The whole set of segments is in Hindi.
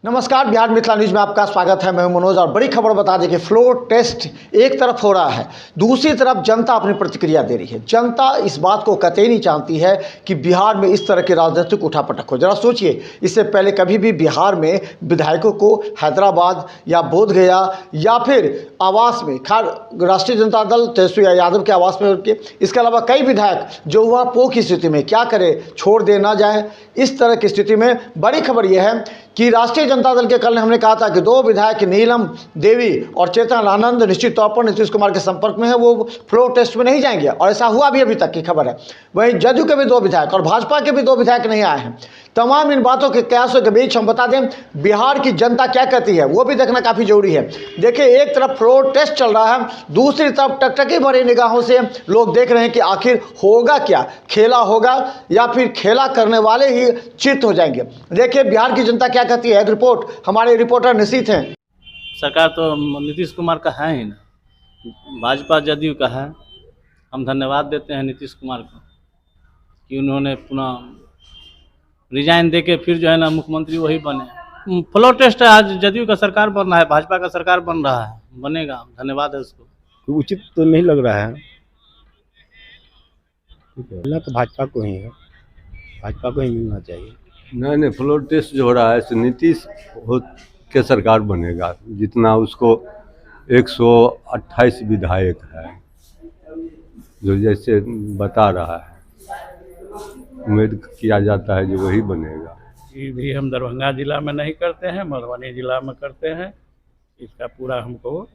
नमस्कार, बिहार मिथिला न्यूज में आपका स्वागत है। मैं हूं मनोज और बड़ी खबर बता दें कि फ्लोर टेस्ट एक तरफ हो रहा है, दूसरी तरफ जनता अपनी प्रतिक्रिया दे रही है। जनता इस बात को कतई नहीं चाहती है कि बिहार में इस तरह की राजनीतिक उठापटक हो। जरा सोचिए, इससे पहले कभी भी बिहार में विधायकों को हैदराबाद या बोधगया या फिर आवास में, खास राष्ट्रीय जनता दल तेजस्वी यादव के आवास में उनके, इसके अलावा कई विधायक जो हुआ पो की स्थिति में क्या करे, छोड़ दे ना जाए, इस तरह की स्थिति में बड़ी खबर यह है कि राष्ट्रीय जनता दल के कल हमने कहा था कि दो विधायक नीलम देवी और चेतन आनंद निश्चित तौर पर नीतीश कुमार के संपर्क में है, वो फ्लोर टेस्ट में नहीं जाएंगे और ऐसा हुआ भी अभी तक की खबर है। वहीं जदयू के भी दो विधायक और भाजपा के भी दो विधायक नहीं आए हैं। तमाम इन बातों के कयासों के बीच हम बता दें बिहार की जनता क्या कहती है वो भी देखना काफ़ी जरूरी है। देखिए, एक तरफ फ्लोर टेस्ट चल रहा है, दूसरी तरफ टकटकी भरी निगाहों से लोग देख रहे हैं कि आखिर होगा क्या, खेला होगा या फिर खेला करने वाले ही चित हो जाएंगे। देखिए बिहार की जनता क्या कहती है, एक रिपोर्ट हमारे रिपोर्टर निशित हैं। सरकार तो नीतीश कुमार का है ही ना, भाजपा जदयू का है। हम धन्यवाद देते हैं नीतीश कुमार को कि उन्होंने पुनः रिजाइन देके फिर जो है ना मुख्यमंत्री वही बने। फ्लोर टेस्ट है, आज जदयू का सरकार बन रहा है, भाजपा का सरकार बन रहा है, बनेगा। धन्यवाद है उसको। उचित तो नहीं लग रहा है, ठीक है ना, तो भाजपा को ही है, भाजपा को ही मिलना चाहिए। नहीं, फ्लोर टेस्ट जो हो रहा है नीतीश के सरकार बनेगा। जितना उसको 128 विधायक है जो जैसे बता रहा है, उम्मीद किया जाता है जो वही बनेगा। ये भी हम दरभंगा जिला में नहीं करते हैं, मधुबनी जिला में करते हैं। इसका पूरा हमको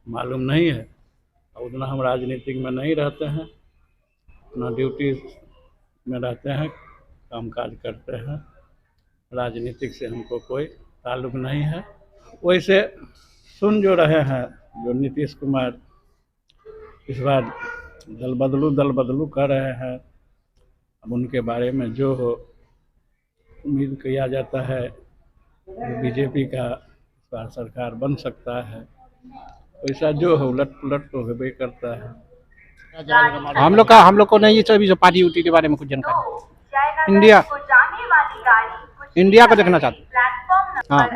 मालूम नहीं है और उतना हम राजनीतिक में नहीं रहते हैं, अपना ड्यूटी में रहते हैं, कामकाज करते हैं। राजनीतिक से हमको कोई ताल्लुक़ नहीं है। वैसे सुन जो रहे हैं जो नीतीश कुमार इस बार दल बदलू कर रहे हैं, अब उनके बारे में जो हो उम्मीद किया जाता है बीजेपी का इस बार सरकार बन सकता है। वैसा जो हो उलट पुलट तो होबे करता है। हम लोग को नहीं ये जो पार्टी उटी के बारे में कुछ जानकारी। इंडिया को देखना चाहते हैं। हाँ,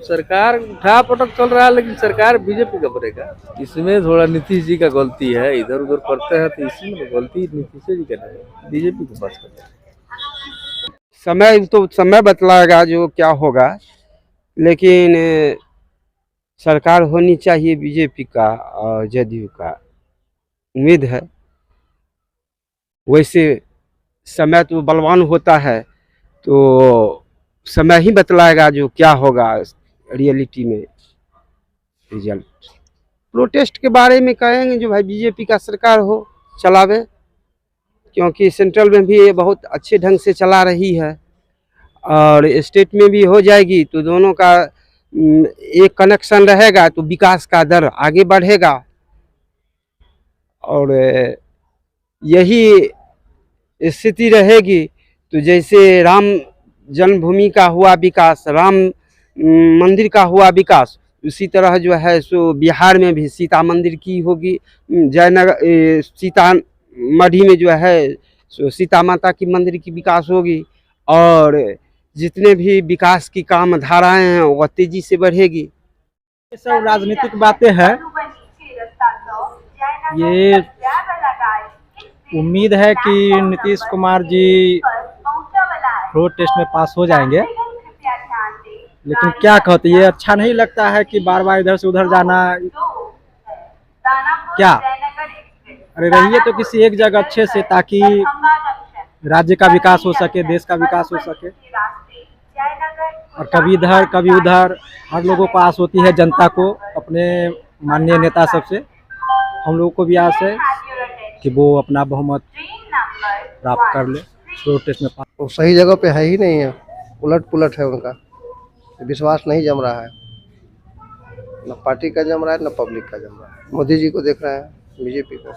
सरकार उठा पटक चल रहा है, लेकिन सरकार बीजेपी का बनेगा। इसमें थोड़ा नीतीश जी का गलती है, इधर उधर करते हैं तो इसमें गलती नीतीश जी का नहीं, बीजेपी के पास करते हैं। समय बतलाएगा जो क्या होगा, लेकिन सरकार होनी चाहिए बीजेपी का और जदयू का, उम्मीद है। वैसे समय तो बलवान होता है, तो समय ही बतलाएगा जो क्या होगा रियलिटी में रिजल्ट। प्रोटेस्ट के बारे में कहेंगे जो भाई बीजेपी का सरकार हो, चलावे, क्योंकि सेंट्रल में भी ये बहुत अच्छे ढंग से चला रही है और स्टेट में भी हो जाएगी, तो दोनों का एक कनेक्शन रहेगा तो विकास का दर आगे बढ़ेगा। और यही स्थिति रहेगी तो जैसे राम जन्मभूमि का हुआ विकास, राम मंदिर का हुआ विकास, उसी तरह जो है सो बिहार में भी सीता मंदिर की होगी, जयनगर सीतामढ़ी में जो है सो सीता माता की मंदिर की विकास होगी और जितने भी विकास की काम धाराएं हैं वह तेजी से बढ़ेगी। ये सब राजनीतिक बातें हैं। ये उम्मीद है कि नीतीश कुमार जी फ्लोर टेस्ट में पास हो जाएंगे, लेकिन क्या कहते, ये अच्छा नहीं लगता है कि बार बार इधर से उधर जाना। क्या अरे रहिए तो किसी एक जगह अच्छे से, ताकि राज्य का विकास हो सके, देश का विकास हो सके। और कभी इधर कभी उधर, हर लोगों को आस होती है, जनता को, अपने माननीय नेता सबसे। हम लोगों को भी आस है कि वो अपना बहुमत प्राप्त कर ले, फ्लोर टेस्ट में पास। वो सही जगह पे है ही नहीं है, उलट पुलट है उनका, विश्वास नहीं जम रहा है, न पार्टी का जम रहा है न पब्लिक का जम रहा है। मोदी जी को देख रहे हैं, बीजेपी को।